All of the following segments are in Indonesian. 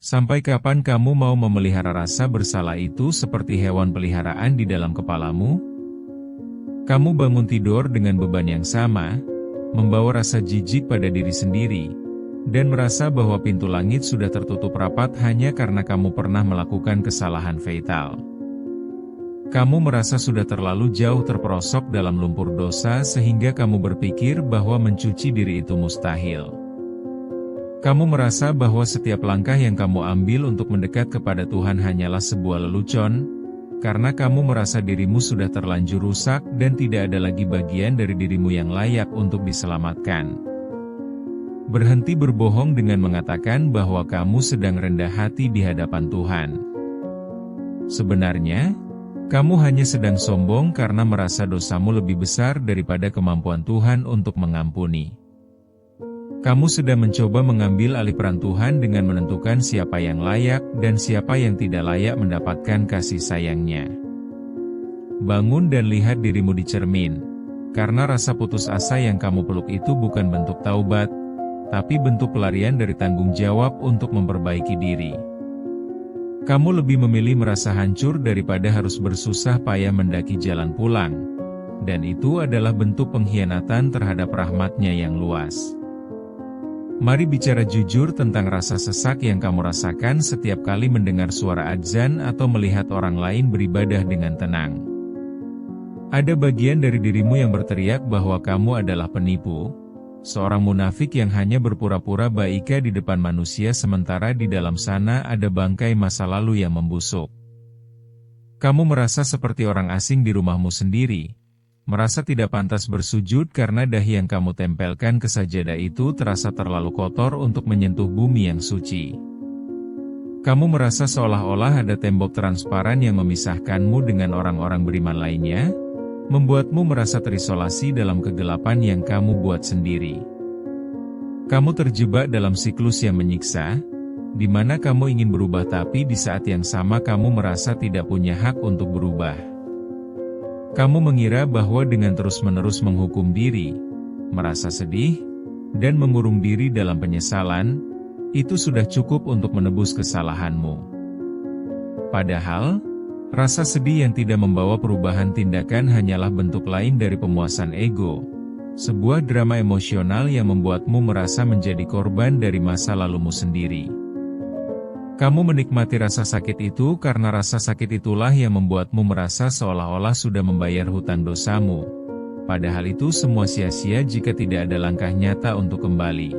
Sampai kapan kamu mau memelihara rasa bersalah itu seperti hewan peliharaan di dalam kepalamu? Kamu bangun tidur dengan beban yang sama, membawa rasa jijik pada diri sendiri, dan merasa bahwa pintu langit sudah tertutup rapat hanya karena kamu pernah melakukan kesalahan fatal. Kamu merasa sudah terlalu jauh terperosok dalam lumpur dosa sehingga kamu berpikir bahwa mencuci diri itu mustahil. Kamu merasa bahwa setiap langkah yang kamu ambil untuk mendekat kepada Tuhan hanyalah sebuah lelucon, karena kamu merasa dirimu sudah terlanjur rusak dan tidak ada lagi bagian dari dirimu yang layak untuk diselamatkan. Berhenti berbohong dengan mengatakan bahwa kamu sedang rendah hati di hadapan Tuhan. Sebenarnya, kamu hanya sedang sombong karena merasa dosamu lebih besar daripada kemampuan Tuhan untuk mengampuni. Kamu sedang mencoba mengambil alih peran Tuhan dengan menentukan siapa yang layak dan siapa yang tidak layak mendapatkan kasih sayang-Nya. Bangun dan lihat dirimu di cermin, karena rasa putus asa yang kamu peluk itu bukan bentuk taubat, tapi bentuk pelarian dari tanggung jawab untuk memperbaiki diri. Kamu lebih memilih merasa hancur daripada harus bersusah payah mendaki jalan pulang, dan itu adalah bentuk pengkhianatan terhadap rahmat-Nya yang luas. Mari bicara jujur tentang rasa sesak yang kamu rasakan setiap kali mendengar suara adzan atau melihat orang lain beribadah dengan tenang. Ada bagian dari dirimu yang berteriak bahwa kamu adalah penipu, seorang munafik yang hanya berpura-pura baik di depan manusia sementara di dalam sana ada bangkai masa lalu yang membusuk. Kamu merasa seperti orang asing di rumahmu sendiri, merasa tidak pantas bersujud karena dahi yang kamu tempelkan ke sajadah itu terasa terlalu kotor untuk menyentuh bumi yang suci. Kamu merasa seolah-olah ada tembok transparan yang memisahkanmu dengan orang-orang beriman lainnya, membuatmu merasa terisolasi dalam kegelapan yang kamu buat sendiri. Kamu terjebak dalam siklus yang menyiksa, di mana kamu ingin berubah tapi di saat yang sama kamu merasa tidak punya hak untuk berubah. Kamu mengira bahwa dengan terus-menerus menghukum diri, merasa sedih, dan mengurung diri dalam penyesalan, itu sudah cukup untuk menebus kesalahanmu. Padahal, rasa sedih yang tidak membawa perubahan tindakan hanyalah bentuk lain dari pemuasan ego, sebuah drama emosional yang membuatmu merasa menjadi korban dari masa lalumu sendiri. Kamu menikmati rasa sakit itu karena rasa sakit itulah yang membuatmu merasa seolah-olah sudah membayar hutang dosamu. Padahal itu semua sia-sia jika tidak ada langkah nyata untuk kembali.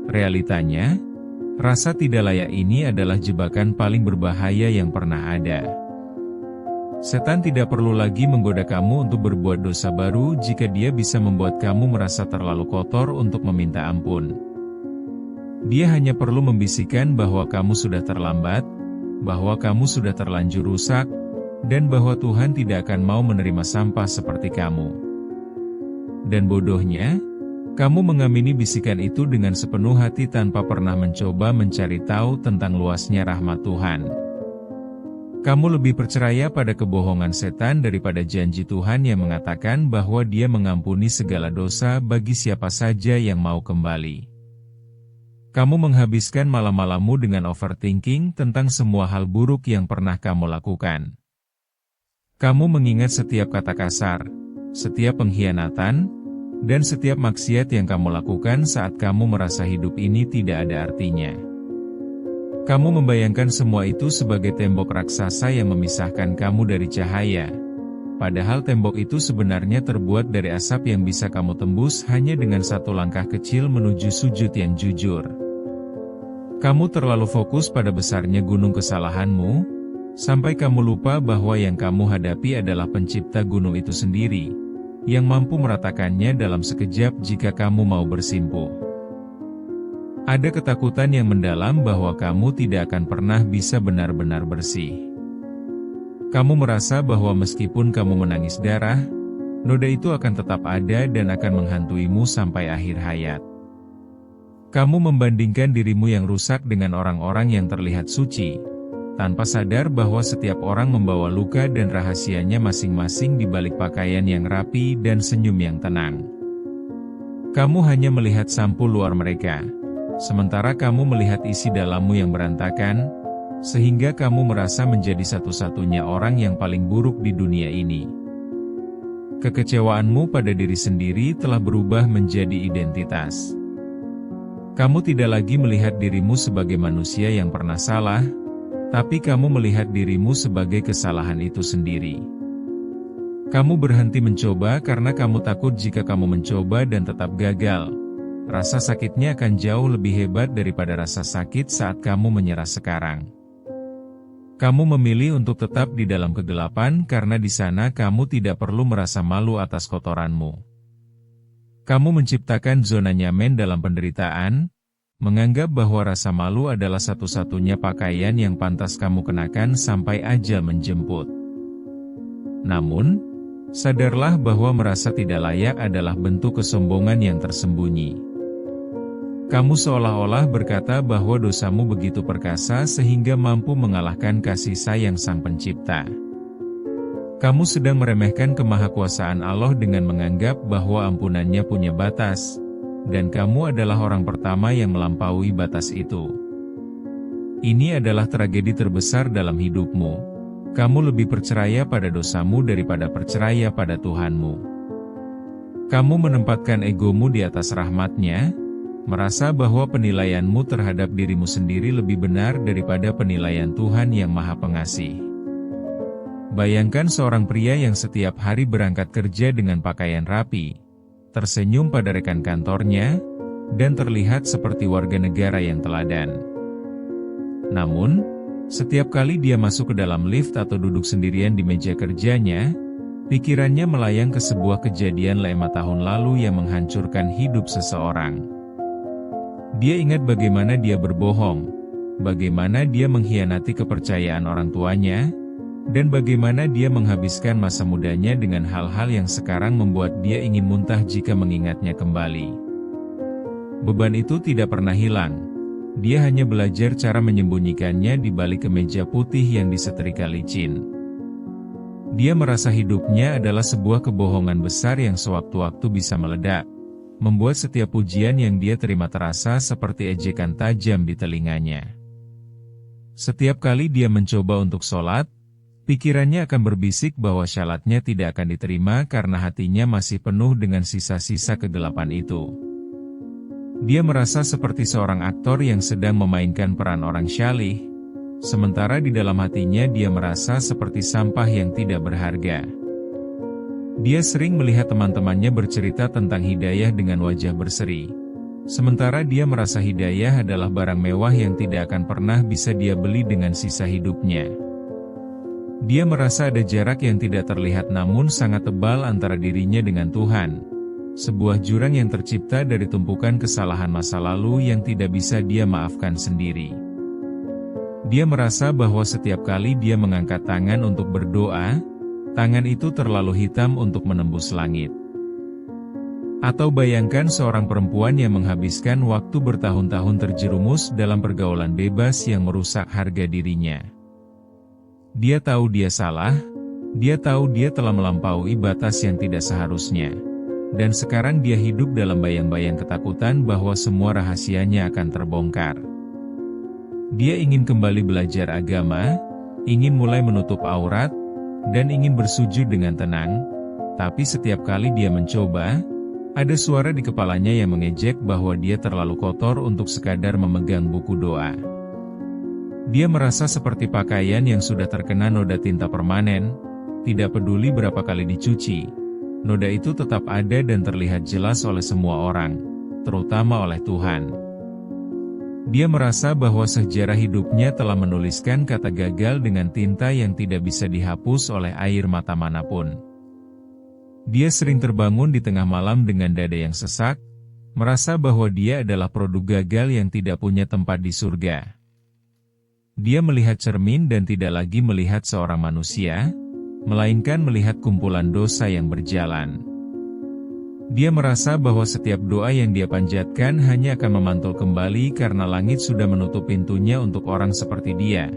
Realitanya, rasa tidak layak ini adalah jebakan paling berbahaya yang pernah ada. Setan tidak perlu lagi menggoda kamu untuk berbuat dosa baru jika dia bisa membuat kamu merasa terlalu kotor untuk meminta ampun. Dia hanya perlu membisikkan bahwa kamu sudah terlambat, bahwa kamu sudah terlanjur rusak, dan bahwa Tuhan tidak akan mau menerima sampah seperti kamu. Dan bodohnya, kamu mengamini bisikan itu dengan sepenuh hati tanpa pernah mencoba mencari tahu tentang luasnya rahmat Tuhan. Kamu lebih percaya pada kebohongan setan daripada janji Tuhan yang mengatakan bahwa Dia mengampuni segala dosa bagi siapa saja yang mau kembali. Kamu menghabiskan malam-malammu dengan overthinking tentang semua hal buruk yang pernah kamu lakukan. Kamu mengingat setiap kata kasar, setiap pengkhianatan, dan setiap maksiat yang kamu lakukan saat kamu merasa hidup ini tidak ada artinya. Kamu membayangkan semua itu sebagai tembok raksasa yang memisahkan kamu dari cahaya. Padahal tembok itu sebenarnya terbuat dari asap yang bisa kamu tembus hanya dengan satu langkah kecil menuju sujud yang jujur. Kamu terlalu fokus pada besarnya gunung kesalahanmu, sampai kamu lupa bahwa yang kamu hadapi adalah pencipta gunung itu sendiri, yang mampu meratakannya dalam sekejap jika kamu mau bersimpuh. Ada ketakutan yang mendalam bahwa kamu tidak akan pernah bisa benar-benar bersih. Kamu merasa bahwa meskipun kamu menangis darah, noda itu akan tetap ada dan akan menghantuimu sampai akhir hayat. Kamu membandingkan dirimu yang rusak dengan orang-orang yang terlihat suci, tanpa sadar bahwa setiap orang membawa luka dan rahasianya masing-masing di balik pakaian yang rapi dan senyum yang tenang. Kamu hanya melihat sampul luar mereka, sementara kamu melihat isi dalammu yang berantakan, sehingga kamu merasa menjadi satu-satunya orang yang paling buruk di dunia ini. Kekecewaanmu pada diri sendiri telah berubah menjadi identitas. Kamu tidak lagi melihat dirimu sebagai manusia yang pernah salah, tapi kamu melihat dirimu sebagai kesalahan itu sendiri. Kamu berhenti mencoba karena kamu takut jika kamu mencoba dan tetap gagal. Rasa sakitnya akan jauh lebih hebat daripada rasa sakit saat kamu menyerah sekarang. Kamu memilih untuk tetap di dalam kegelapan karena di sana kamu tidak perlu merasa malu atas kotoranmu. Kamu menciptakan zona nyaman dalam penderitaan, menganggap bahwa rasa malu adalah satu-satunya pakaian yang pantas kamu kenakan sampai ajal menjemput. Namun, sadarlah bahwa merasa tidak layak adalah bentuk kesombongan yang tersembunyi. Kamu seolah-olah berkata bahwa dosamu begitu perkasa sehingga mampu mengalahkan kasih sayang Sang Pencipta. Kamu sedang meremehkan kemahakuasaan Allah dengan menganggap bahwa ampunannya punya batas, dan kamu adalah orang pertama yang melampaui batas itu. Ini adalah tragedi terbesar dalam hidupmu. Kamu lebih percaya pada dosamu daripada percaya pada Tuhanmu. Kamu menempatkan egomu di atas rahmat-Nya, merasa bahwa penilaianmu terhadap dirimu sendiri lebih benar daripada penilaian Tuhan yang Maha Pengasih. Bayangkan seorang pria yang setiap hari berangkat kerja dengan pakaian rapi, tersenyum pada rekan kantornya, dan terlihat seperti warga negara yang teladan. Namun, setiap kali dia masuk ke dalam lift atau duduk sendirian di meja kerjanya, pikirannya melayang ke sebuah kejadian 5 tahun lalu yang menghancurkan hidup seseorang. Dia ingat bagaimana dia berbohong, bagaimana dia mengkhianati kepercayaan orang tuanya, dan bagaimana dia menghabiskan masa mudanya dengan hal-hal yang sekarang membuat dia ingin muntah jika mengingatnya kembali. Beban itu tidak pernah hilang. Dia hanya belajar cara menyembunyikannya di balik kemeja putih yang disetrika licin. Dia merasa hidupnya adalah sebuah kebohongan besar yang sewaktu-waktu bisa meledak, membuat setiap pujian yang dia terima terasa seperti ejekan tajam di telinganya. Setiap kali dia mencoba untuk sholat, pikirannya akan berbisik bahwa syalatnya tidak akan diterima karena hatinya masih penuh dengan sisa-sisa kegelapan itu. Dia merasa seperti seorang aktor yang sedang memainkan peran orang syalih, sementara di dalam hatinya dia merasa seperti sampah yang tidak berharga. Dia sering melihat teman-temannya bercerita tentang hidayah dengan wajah berseri, sementara dia merasa hidayah adalah barang mewah yang tidak akan pernah bisa dia beli dengan sisa hidupnya. Dia merasa ada jarak yang tidak terlihat namun sangat tebal antara dirinya dengan Tuhan, sebuah jurang yang tercipta dari tumpukan kesalahan masa lalu yang tidak bisa dia maafkan sendiri. Dia merasa bahwa setiap kali dia mengangkat tangan untuk berdoa, tangan itu terlalu hitam untuk menembus langit. Atau bayangkan seorang perempuan yang menghabiskan waktu bertahun-tahun terjerumus dalam pergaulan bebas yang merusak harga dirinya. Dia tahu dia salah, dia tahu dia telah melampaui batas yang tidak seharusnya, dan sekarang dia hidup dalam bayang-bayang ketakutan bahwa semua rahasianya akan terbongkar. Dia ingin kembali belajar agama, ingin mulai menutup aurat, dan ingin bersujud dengan tenang, tapi setiap kali dia mencoba, ada suara di kepalanya yang mengejek bahwa dia terlalu kotor untuk sekadar memegang buku doa. Dia merasa seperti pakaian yang sudah terkena noda tinta permanen, tidak peduli berapa kali dicuci, noda itu tetap ada dan terlihat jelas oleh semua orang, terutama oleh Tuhan. Dia merasa bahwa sejarah hidupnya telah menuliskan kata gagal dengan tinta yang tidak bisa dihapus oleh air mata manapun. Dia sering terbangun di tengah malam dengan dada yang sesak, merasa bahwa dia adalah produk gagal yang tidak punya tempat di surga. Dia melihat cermin dan tidak lagi melihat seorang manusia, melainkan melihat kumpulan dosa yang berjalan. Dia merasa bahwa setiap doa yang dia panjatkan hanya akan memantul kembali karena langit sudah menutup pintunya untuk orang seperti dia,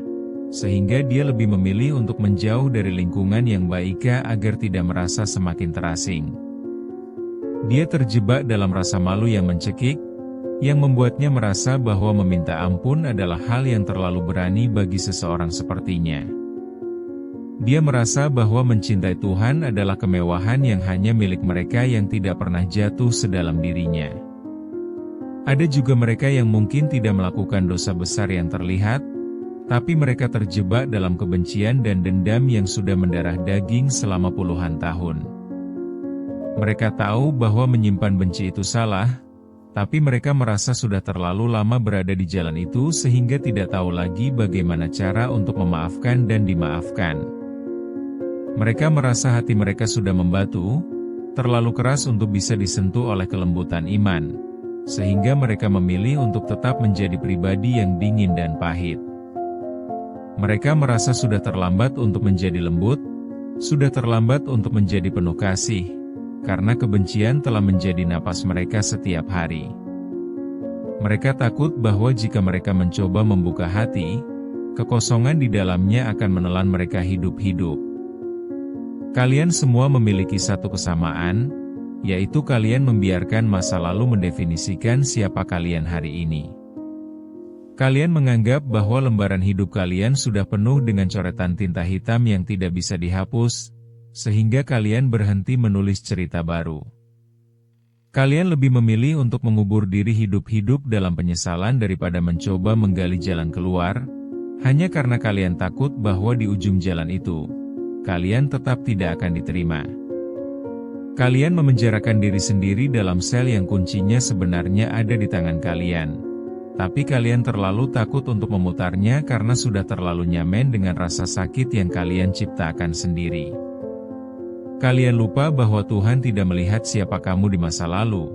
sehingga dia lebih memilih untuk menjauh dari lingkungan yang baik agar tidak merasa semakin terasing. Dia terjebak dalam rasa malu yang mencekik, yang membuatnya merasa bahwa meminta ampun adalah hal yang terlalu berani bagi seseorang sepertinya. Dia merasa bahwa mencintai Tuhan adalah kemewahan yang hanya milik mereka yang tidak pernah jatuh sedalam dirinya. Ada juga mereka yang mungkin tidak melakukan dosa besar yang terlihat, tapi mereka terjebak dalam kebencian dan dendam yang sudah mendarah daging selama puluhan tahun. Mereka tahu bahwa menyimpan benci itu salah, tapi mereka merasa sudah terlalu lama berada di jalan itu sehingga tidak tahu lagi bagaimana cara untuk memaafkan dan dimaafkan. Mereka merasa hati mereka sudah membatu, terlalu keras untuk bisa disentuh oleh kelembutan iman, sehingga mereka memilih untuk tetap menjadi pribadi yang dingin dan pahit. Mereka merasa sudah terlambat untuk menjadi lembut, sudah terlambat untuk menjadi penuh kasih, karena kebencian telah menjadi napas mereka setiap hari. Mereka takut bahwa jika mereka mencoba membuka hati, kekosongan di dalamnya akan menelan mereka hidup-hidup. Kalian semua memiliki satu kesamaan, yaitu kalian membiarkan masa lalu mendefinisikan siapa kalian hari ini. Kalian menganggap bahwa lembaran hidup kalian sudah penuh dengan coretan tinta hitam yang tidak bisa dihapus, sehingga kalian berhenti menulis cerita baru. Kalian lebih memilih untuk mengubur diri hidup-hidup dalam penyesalan daripada mencoba menggali jalan keluar, hanya karena kalian takut bahwa di ujung jalan itu, kalian tetap tidak akan diterima. Kalian memenjarakan diri sendiri dalam sel yang kuncinya sebenarnya ada di tangan kalian, tapi kalian terlalu takut untuk memutarnya karena sudah terlalu nyaman dengan rasa sakit yang kalian ciptakan sendiri. Kalian lupa bahwa Tuhan tidak melihat siapa kamu di masa lalu,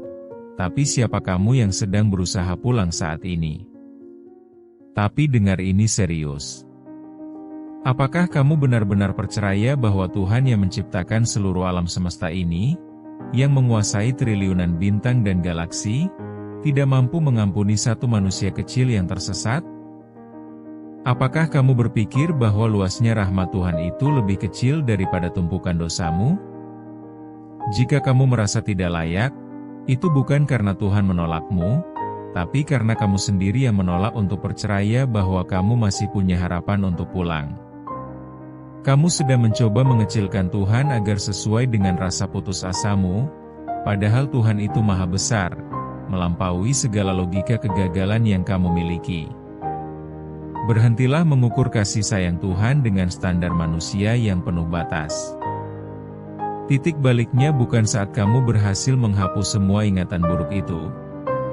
tapi siapa kamu yang sedang berusaha pulang saat ini. Tapi dengar ini serius. Apakah kamu benar-benar percaya bahwa Tuhan yang menciptakan seluruh alam semesta ini, yang menguasai triliunan bintang dan galaksi, tidak mampu mengampuni satu manusia kecil yang tersesat? Apakah kamu berpikir bahwa luasnya rahmat Tuhan itu lebih kecil daripada tumpukan dosamu? Jika kamu merasa tidak layak, itu bukan karena Tuhan menolakmu, tapi karena kamu sendiri yang menolak untuk percaya bahwa kamu masih punya harapan untuk pulang. Kamu sedang mencoba mengecilkan Tuhan agar sesuai dengan rasa putus asamu, padahal Tuhan itu maha besar, melampaui segala logika kegagalan yang kamu miliki. Berhentilah mengukur kasih sayang Tuhan dengan standar manusia yang penuh batas. Titik baliknya bukan saat kamu berhasil menghapus semua ingatan buruk itu,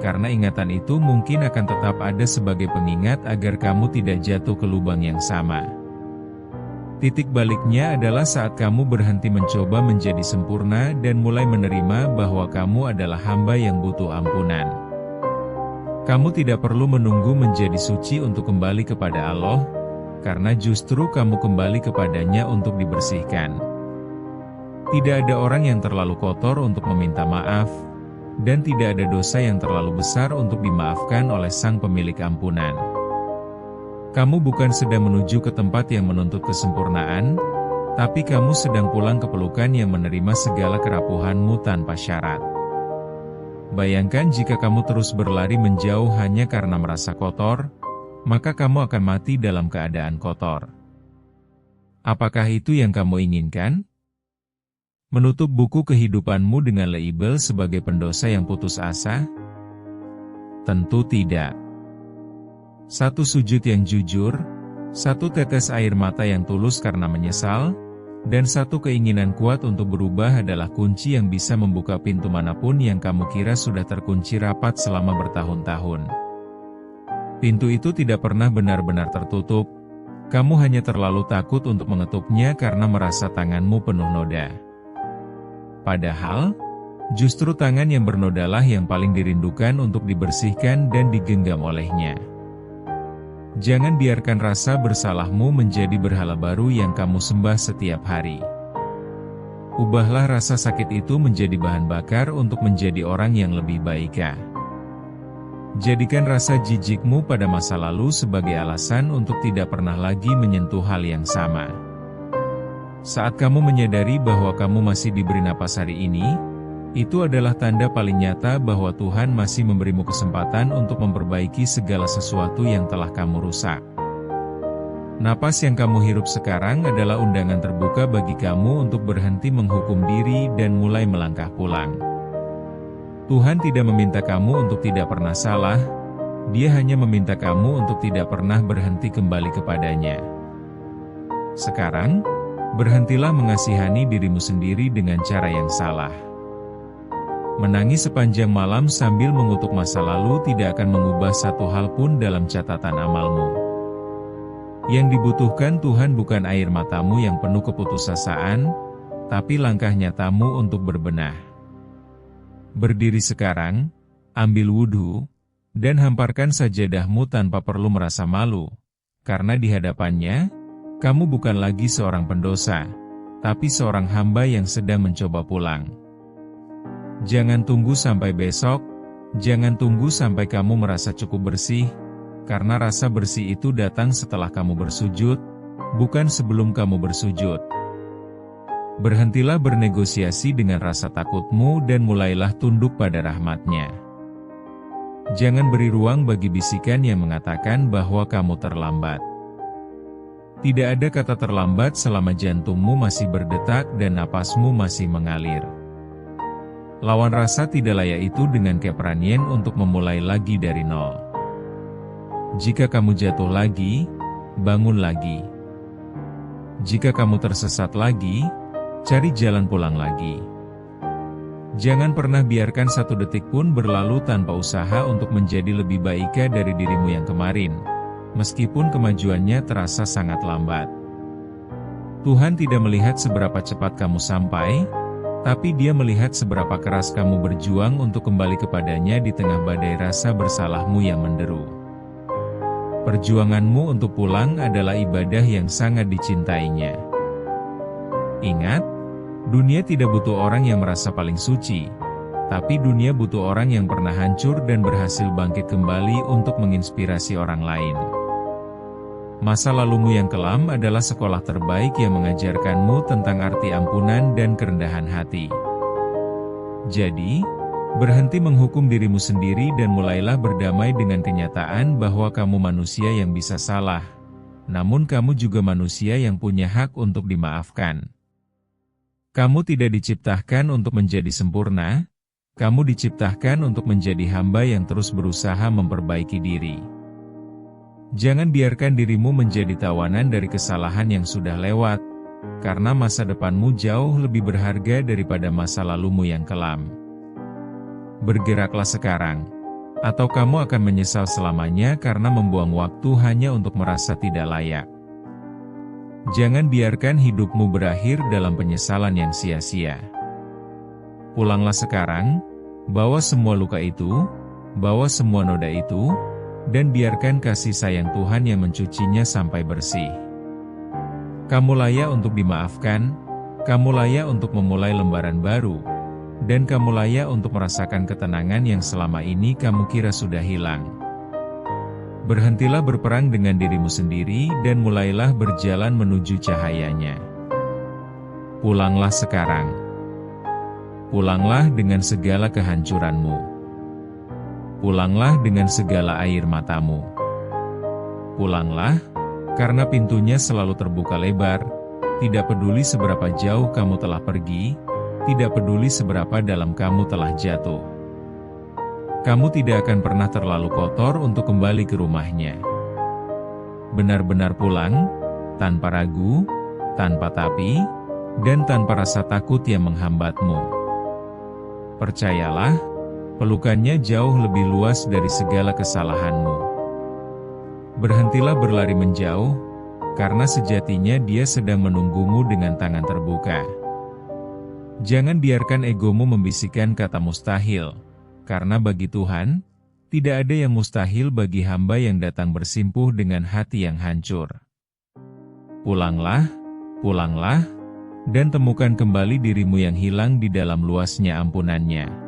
karena ingatan itu mungkin akan tetap ada sebagai pengingat agar kamu tidak jatuh ke lubang yang sama. Titik baliknya adalah saat kamu berhenti mencoba menjadi sempurna dan mulai menerima bahwa kamu adalah hamba yang butuh ampunan. Kamu tidak perlu menunggu menjadi suci untuk kembali kepada Allah, karena justru kamu kembali kepadanya untuk dibersihkan. Tidak ada orang yang terlalu kotor untuk meminta maaf, dan tidak ada dosa yang terlalu besar untuk dimaafkan oleh Sang Pemilik ampunan. Kamu bukan sedang menuju ke tempat yang menuntut kesempurnaan, tapi kamu sedang pulang ke pelukan yang menerima segala kerapuhanmu tanpa syarat. Bayangkan jika kamu terus berlari menjauh hanya karena merasa kotor, maka kamu akan mati dalam keadaan kotor. Apakah itu yang kamu inginkan? Menutup buku kehidupanmu dengan label sebagai pendosa yang putus asa? Tentu tidak. Satu sujud yang jujur, satu tetes air mata yang tulus karena menyesal, dan satu keinginan kuat untuk berubah adalah kunci yang bisa membuka pintu manapun yang kamu kira sudah terkunci rapat selama bertahun-tahun. Pintu itu tidak pernah benar-benar tertutup, kamu hanya terlalu takut untuk mengetuknya karena merasa tanganmu penuh noda. Padahal, justru tangan yang bernodalah yang paling dirindukan untuk dibersihkan dan digenggam olehnya. Jangan biarkan rasa bersalahmu menjadi berhala baru yang kamu sembah setiap hari. Ubahlah rasa sakit itu menjadi bahan bakar untuk menjadi orang yang lebih baik. Jadikan rasa jijikmu pada masa lalu sebagai alasan untuk tidak pernah lagi menyentuh hal yang sama. Saat kamu menyadari bahwa kamu masih diberi napas hari ini, Itu adalah tanda paling nyata bahwa Tuhan masih memberimu kesempatan untuk memperbaiki segala sesuatu yang telah kamu rusak. Napas yang kamu hirup sekarang adalah undangan terbuka bagi kamu untuk berhenti menghukum diri dan mulai melangkah pulang. Tuhan tidak meminta kamu untuk tidak pernah salah, Dia hanya meminta kamu untuk tidak pernah berhenti kembali kepadanya. Sekarang, berhentilah mengasihani dirimu sendiri dengan cara yang salah. Menangis sepanjang malam sambil mengutuk masa lalu tidak akan mengubah satu hal pun dalam catatan amalmu. Yang dibutuhkan Tuhan bukan air matamu yang penuh keputusasaan, tapi langkah nyatamu untuk berbenah. Berdiri sekarang, ambil wudhu, dan hamparkan sajadahmu tanpa perlu merasa malu, karena di hadapannya, kamu bukan lagi seorang pendosa, tapi seorang hamba yang sedang mencoba pulang. Jangan tunggu sampai besok, jangan tunggu sampai kamu merasa cukup bersih, karena rasa bersih itu datang setelah kamu bersujud, bukan sebelum kamu bersujud. Berhentilah bernegosiasi dengan rasa takutmu dan mulailah tunduk pada rahmat-Nya. Jangan beri ruang bagi bisikan yang mengatakan bahwa kamu terlambat. Tidak ada kata terlambat selama jantungmu masih berdetak dan napasmu masih mengalir. Lawan rasa tidak layak itu dengan keberanian untuk memulai lagi dari nol. Jika kamu jatuh lagi, bangun lagi. Jika kamu tersesat lagi, cari jalan pulang lagi. Jangan pernah biarkan satu detik pun berlalu tanpa usaha untuk menjadi lebih baik dari dirimu yang kemarin, meskipun kemajuannya terasa sangat lambat. Tuhan tidak melihat seberapa cepat kamu sampai, tapi Dia melihat seberapa keras kamu berjuang untuk kembali kepadanya di tengah badai rasa bersalahmu yang menderu. Perjuanganmu untuk pulang adalah ibadah yang sangat dicintainya. Ingat, dunia tidak butuh orang yang merasa paling suci, tapi dunia butuh orang yang pernah hancur dan berhasil bangkit kembali untuk menginspirasi orang lain. Masa lalumu yang kelam adalah sekolah terbaik yang mengajarkanmu tentang arti ampunan dan kerendahan hati. Jadi, berhenti menghukum dirimu sendiri dan mulailah berdamai dengan kenyataan bahwa kamu manusia yang bisa salah, namun kamu juga manusia yang punya hak untuk dimaafkan. Kamu tidak diciptakan untuk menjadi sempurna, kamu diciptakan untuk menjadi hamba yang terus berusaha memperbaiki diri. Jangan biarkan dirimu menjadi tawanan dari kesalahan yang sudah lewat, karena masa depanmu jauh lebih berharga daripada masa lalumu yang kelam. Bergeraklah sekarang, atau kamu akan menyesal selamanya karena membuang waktu hanya untuk merasa tidak layak. Jangan biarkan hidupmu berakhir dalam penyesalan yang sia-sia. Pulanglah sekarang, bawa semua luka itu, bawa semua noda itu, dan biarkan kasih sayang Tuhan yang mencucinya sampai bersih. Kamu layak untuk dimaafkan, kamu layak untuk memulai lembaran baru, dan kamu layak untuk merasakan ketenangan yang selama ini kamu kira sudah hilang. Berhentilah berperang dengan dirimu sendiri dan mulailah berjalan menuju cahayanya. Pulanglah sekarang. Pulanglah dengan segala kehancuranmu. Pulanglah dengan segala air matamu. Pulanglah, karena pintunya selalu terbuka lebar, tidak peduli seberapa jauh kamu telah pergi, tidak peduli seberapa dalam kamu telah jatuh. Kamu tidak akan pernah terlalu kotor untuk kembali ke rumahnya. Benar-benar pulang, tanpa ragu, tanpa tapi, dan tanpa rasa takut yang menghambatmu. Percayalah, pelukannya jauh lebih luas dari segala kesalahanmu. Berhentilah berlari menjauh, karena sejatinya Dia sedang menunggumu dengan tangan terbuka. Jangan biarkan egomu membisikkan kata mustahil, karena bagi Tuhan, tidak ada yang mustahil bagi hamba yang datang bersimpuh dengan hati yang hancur. Pulanglah, pulanglah, dan temukan kembali dirimu yang hilang di dalam luasnya ampunan-Nya.